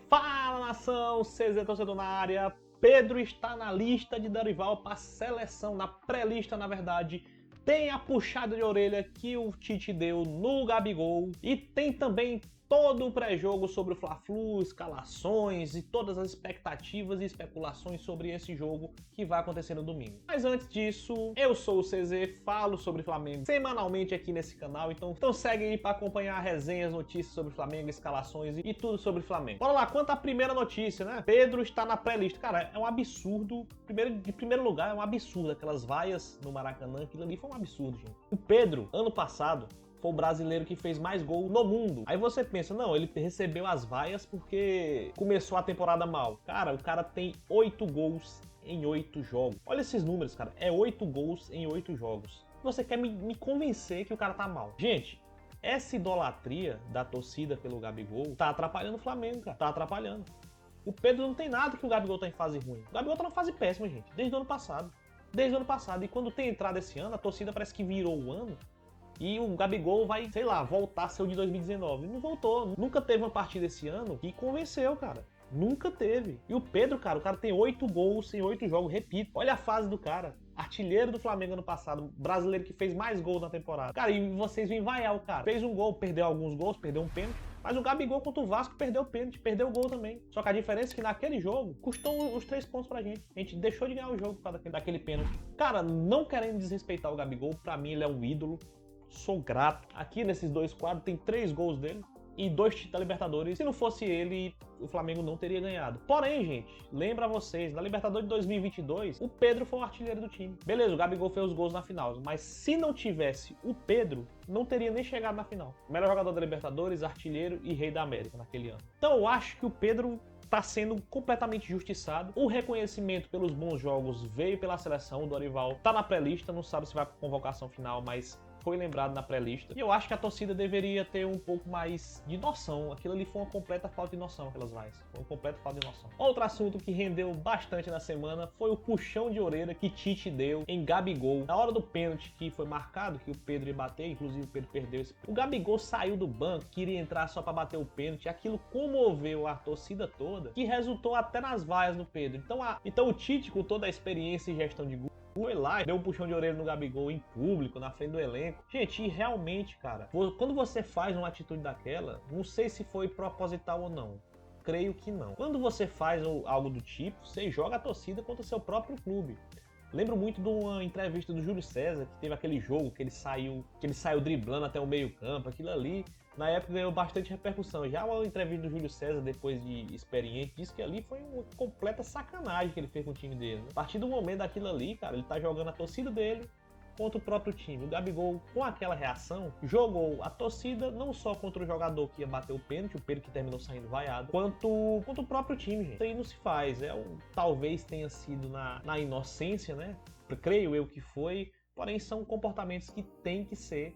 Fala, nação, CZ Torcedor na área. Pedro está na lista de Dorival para seleção, na pré-lista, na verdade. Tem a puxada de orelha que o Tite deu no Gabigol e tem também todo o pré-jogo sobre o Fla-Flu, escalações e todas as expectativas e especulações sobre esse jogo que vai acontecer no domingo. Mas antes disso, eu sou o CZ, falo sobre Flamengo semanalmente aqui nesse canal, então segue aí para acompanhar resenhas, notícias sobre Flamengo, escalações e tudo sobre Flamengo. Bora lá, quanto à primeira notícia, né? Pedro está na pré-lista. Cara, é um absurdo. De primeiro lugar, é um absurdo. Aquelas vaias no Maracanã, aquilo ali foi um absurdo, gente. O Pedro, ano passado, foi o brasileiro que fez mais gol no mundo. Aí você pensa, não, ele recebeu as vaias porque começou a temporada mal. Cara, o cara tem 8 gols em 8 jogos. Olha esses números, cara. É 8 gols em 8 jogos. Você quer me convencer que o cara tá mal. Gente, essa idolatria da torcida pelo Gabigol tá atrapalhando o Flamengo, cara. Tá atrapalhando. O Pedro não tem nada que o Gabigol tá em fase ruim. O Gabigol tá numa fase péssima, gente. Desde o ano passado. Desde o ano passado. E quando tem entrado esse ano, a torcida parece que virou o ano. E o Gabigol vai, sei lá, voltar a ser o de 2019. Não voltou. Nunca teve uma partida esse ano que convenceu, cara. Nunca teve. E o Pedro, cara, o cara tem 8 gols em 8 jogos. Repito, olha a fase do cara. Artilheiro do Flamengo ano passado. Brasileiro que fez mais gols na temporada. Cara, e vocês vêm vaiar o cara. Fez um gol, perdeu alguns gols, perdeu um pênalti. Mas o Gabigol contra o Vasco perdeu o pênalti, perdeu o gol também. Só que a diferença é que naquele jogo custou os 3 pontos pra gente. A gente deixou de ganhar o jogo por causa daquele pênalti. Cara, não querendo desrespeitar o Gabigol, pra mim ele é um ídolo. Sou grato. Aqui nesses 2 quadros tem 3 gols dele e 2 títulos da Libertadores. Se não fosse ele, o Flamengo não teria ganhado. Porém, gente, lembra vocês, na Libertadores de 2022, o Pedro foi o artilheiro do time. Beleza, o Gabigol fez os gols na final, mas se não tivesse o Pedro, não teria nem chegado na final. Melhor jogador da Libertadores, artilheiro e rei da América naquele ano. Então eu acho que o Pedro está sendo completamente justiçado. O reconhecimento pelos bons jogos veio pela seleção. O Dorival tá na pré-lista, não sabe se vai para convocação final, mas foi lembrado na pré-lista. E eu acho que a torcida deveria ter um pouco mais de noção. Aquilo ali foi uma completa falta de noção, aquelas vaias. Foi uma completa falta de noção. Outro assunto que rendeu bastante na semana foi o puxão de orelha que Tite deu em Gabigol. Na hora do pênalti que foi marcado, que o Pedro ia bater, inclusive o Pedro perdeu esse pênalti. O Gabigol saiu do banco, queria entrar só para bater o pênalti. Aquilo comoveu a torcida toda, que resultou até nas vaias no Pedro. Então o Tite, com toda a experiência e gestão de foi lá, deu um puxão de orelha no Gabigol em público, na frente do elenco. Gente, e realmente, cara, quando você faz uma atitude daquela, não sei se foi proposital ou não. Creio que não. Quando você faz algo do tipo, você joga a torcida contra o seu próprio clube. Lembro muito de uma entrevista do Júlio César, que teve aquele jogo que ele saiu driblando até o meio-campo. Aquilo ali, na época, ganhou bastante repercussão. Já a entrevista do Júlio César, depois de experiente, disse que ali foi uma completa sacanagem que ele fez com o time dele. A partir do momento daquilo ali, cara, ele tá jogando a torcida dele contra o próprio time. O Gabigol, com aquela reação, jogou a torcida não só contra o jogador que ia bater o pênalti, o Pedro que terminou saindo vaiado, quanto contra o próprio time, gente. Isso aí não se faz. Talvez tenha sido na inocência, né? Creio eu que foi. Porém, são comportamentos que têm que ser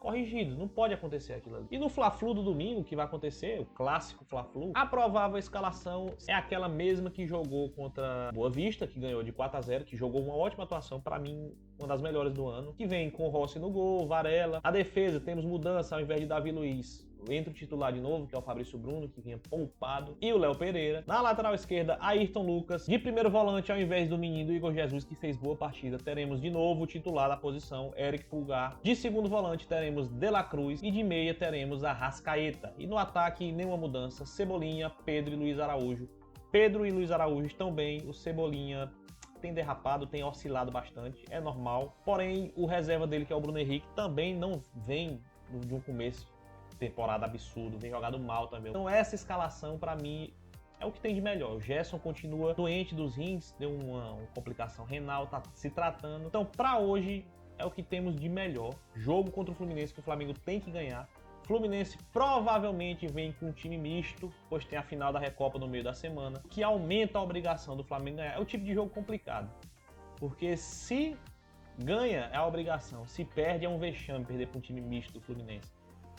corrigidos. Não pode acontecer aquilo ali. E no Fla-Flu do domingo, que vai acontecer, o clássico Fla-Flu, a provável escalação é aquela mesma que jogou contra Boa Vista, que ganhou de 4-0, que jogou uma ótima atuação, para mim, uma das melhores do ano, que vem com Rossi no gol, Varela. A defesa, temos mudança, ao invés de Davi Luiz, entra o titular de novo, que é o Fabrício Bruno, que vinha poupado, e o Léo Pereira. Na lateral esquerda, Ayrton Lucas. De primeiro volante, ao invés do menino Igor Jesus, que fez boa partida, teremos de novo o titular da posição, Eric Pulgar. De segundo volante, teremos De La Cruz. E de meia, teremos Arrascaeta. E no ataque, nenhuma mudança, Cebolinha, Pedro e Luiz Araújo. Pedro e Luiz Araújo estão bem, o Cebolinha tem derrapado, tem oscilado bastante, é normal. Porém, o reserva dele, que é o Bruno Henrique, também não vem de um começo temporada absurdo, vem jogado mal também. Então essa escalação pra mim é o que tem de melhor. O Gerson continua doente dos rins, deu uma complicação renal, tá se tratando. Então pra hoje é o que temos de melhor. Jogo contra o Fluminense que o Flamengo tem que ganhar. Fluminense provavelmente vem com um time misto, pois tem a final da Recopa no meio da semana, que aumenta a obrigação do Flamengo ganhar. É o tipo de jogo complicado, porque se ganha é a obrigação, se perde é um vexame perder para um time misto do Fluminense.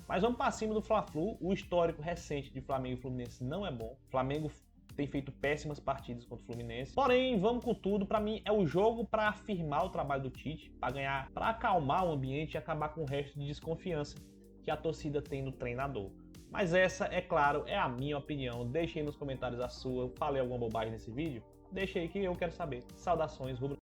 Mas vamos para cima do Fla-Flu. O histórico recente de Flamengo e Fluminense não é bom. O Flamengo tem feito péssimas partidas contra o Fluminense. Porém, vamos com tudo. Para mim, é o jogo para afirmar o trabalho do Tite, para ganhar, para acalmar o ambiente e acabar com o resto de desconfiança que a torcida tem no treinador. Mas essa, é claro, é a minha opinião. Deixe aí nos comentários a sua. Falei alguma bobagem nesse vídeo? Deixa aí que eu quero saber. Saudações rubro